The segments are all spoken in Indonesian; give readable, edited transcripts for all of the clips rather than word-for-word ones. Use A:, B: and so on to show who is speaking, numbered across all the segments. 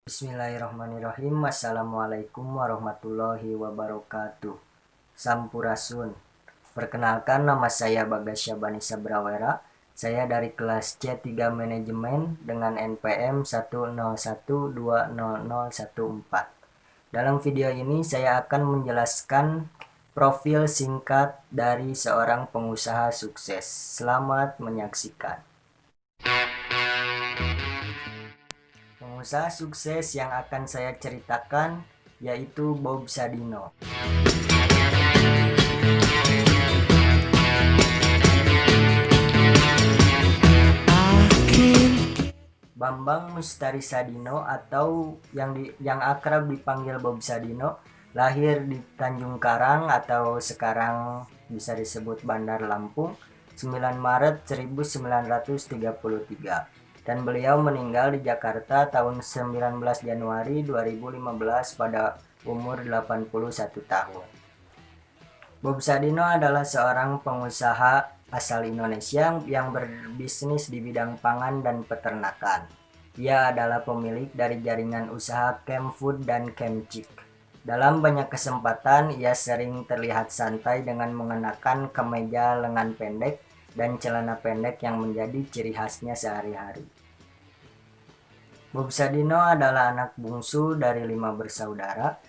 A: Bismillahirrahmanirrahim. Assalamualaikum warahmatullahi wabarakatuh. Sampurasun. Perkenalkan, nama saya Bagasya Banisa Brawera. Saya dari kelas C3 Manajemen dengan NPM 101200014. Dalam video ini saya akan menjelaskan profil singkat dari seorang pengusaha sukses. Selamat menyaksikan. Pengusaha sukses yang akan saya ceritakan yaitu Bob Sadino. Bambang Mustari Sadino atau yang akrab dipanggil Bob Sadino lahir di Tanjung Karang atau sekarang bisa disebut Bandar Lampung 9 Maret 1933 dan beliau meninggal di Jakarta tahun 19 Januari 2015 pada umur 81 tahun. Bob Sadino adalah seorang pengusaha asal Indonesia yang berbisnis di bidang pangan dan peternakan. Ia adalah pemilik dari jaringan usaha Camp Food dan Camp Chick. Dalam banyak kesempatan, ia sering terlihat santai dengan mengenakan kemeja lengan pendek dan celana pendek yang menjadi ciri khasnya sehari-hari. Bob Sadino adalah anak bungsu dari 5 bersaudara.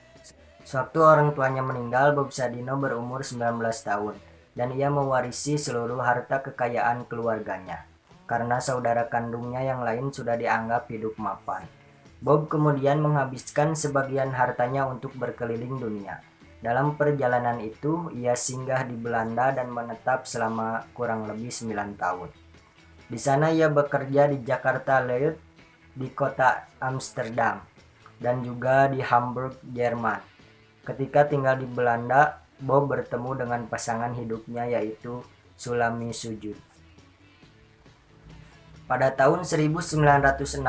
A: Sewaktu orang tuanya meninggal, Bob Sadino berumur 19 tahun dan ia mewarisi seluruh harta kekayaan keluarganya karena saudara kandungnya yang lain sudah dianggap hidup mapan. Bob kemudian menghabiskan sebagian hartanya untuk berkeliling dunia. Dalam perjalanan itu, ia singgah di Belanda dan menetap selama kurang lebih 9 tahun. Di sana ia bekerja di Jakarta Leut, di kota Amsterdam, dan juga di Hamburg, Jerman. Ketika tinggal di Belanda, Bob bertemu dengan pasangan hidupnya yaitu Sulami Sujud. Pada tahun 1967,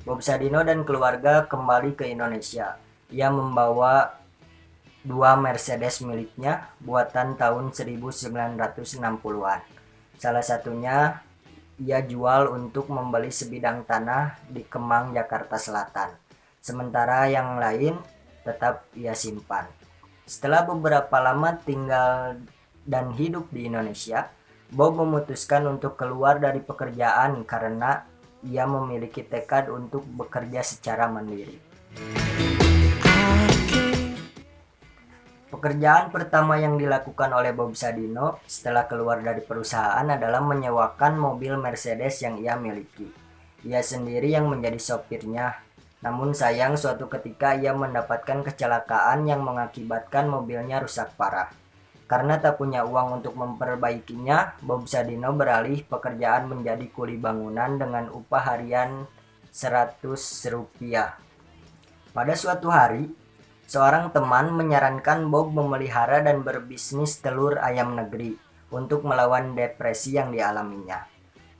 A: Bob Sadino dan keluarga kembali ke Indonesia. Ia membawa 2 Mercedes miliknya buatan tahun 1960-an. Salah satunya ia jual untuk membeli sebidang tanah di Kemang, Jakarta Selatan. Sementara yang lain tetap ia simpan. Setelah beberapa lama tinggal dan hidup di Indonesia, Bob memutuskan untuk keluar dari pekerjaan karena ia memiliki tekad untuk bekerja secara mandiri. Pekerjaan pertama yang dilakukan oleh Bob Sadino setelah keluar dari perusahaan adalah menyewakan mobil Mercedes yang ia miliki. Ia sendiri yang menjadi sopirnya. Namun sayang, suatu ketika ia mendapatkan kecelakaan yang mengakibatkan mobilnya rusak parah. Karena tak punya uang untuk memperbaikinya, Bob Sadino beralih pekerjaan menjadi kuli bangunan dengan upah harian Rp100. Pada suatu hari, seorang teman menyarankan Bob memelihara dan berbisnis telur ayam negeri untuk melawan depresi yang dialaminya.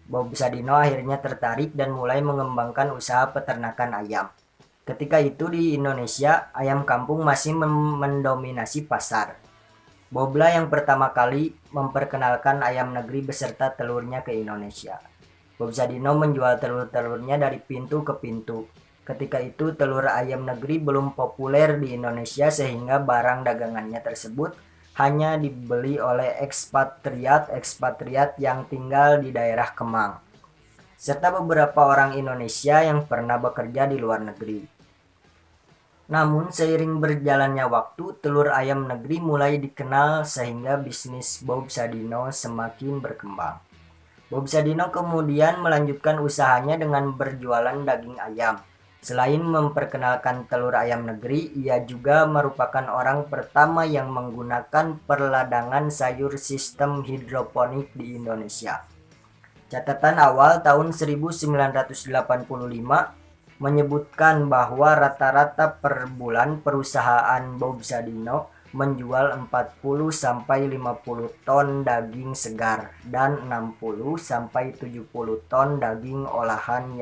A: Bob Sadino akhirnya tertarik dan mulai mengembangkan usaha peternakan ayam. Ketika itu di Indonesia, ayam kampung masih mendominasi pasar. Boblah yang pertama kali memperkenalkan ayam negeri beserta telurnya ke Indonesia. Bob Sadino menjual telur-telurnya dari pintu ke pintu. Ketika itu telur ayam negeri belum populer di Indonesia sehingga barang dagangannya tersebut hanya dibeli oleh ekspatriat yang tinggal di daerah Kemang, serta beberapa orang Indonesia yang pernah bekerja di luar negeri. Namun seiring berjalannya waktu, telur ayam negeri mulai dikenal sehingga bisnis Bob Sadino semakin berkembang. Bob Sadino kemudian melanjutkan usahanya dengan berjualan daging ayam. Selain memperkenalkan telur ayam negeri, ia juga merupakan orang pertama yang menggunakan perladangan sayur sistem hidroponik di Indonesia. Catatan awal tahun 1985 menyebutkan bahwa rata-rata per bulan perusahaan Bob Sadino menjual 40-50 ton daging segar dan 60-70 ton daging olahan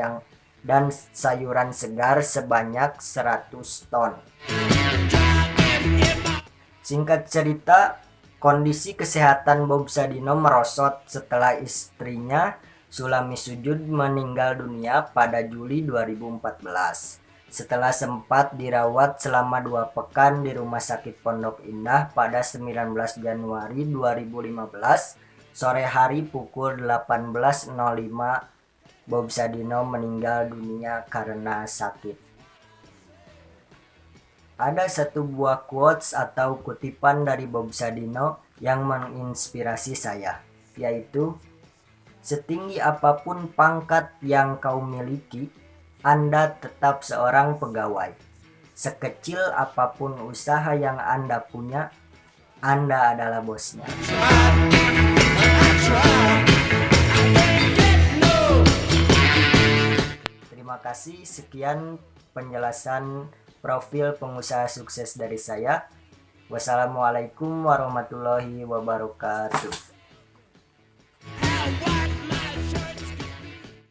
A: dan sayuran segar sebanyak 100 ton. Singkat cerita, kondisi kesehatan Bob Sadino merosot setelah istrinya Sulami Sujud meninggal dunia pada Juli 2014 setelah sempat dirawat selama 2 pekan di Rumah Sakit Pondok Indah pada 19 Januari 2015. Sore hari pukul 18.05, Bob Sadino meninggal dunia karena sakit. Ada satu buah quotes atau kutipan dari Bob Sadino yang menginspirasi saya, yaitu setinggi apapun pangkat yang kau miliki, Anda tetap seorang pegawai. Sekecil apapun usaha yang Anda punya, Anda adalah bosnya. Terima kasih, sekian penjelasan profil pengusaha sukses dari saya. Wassalamualaikum warahmatullahi wabarakatuh.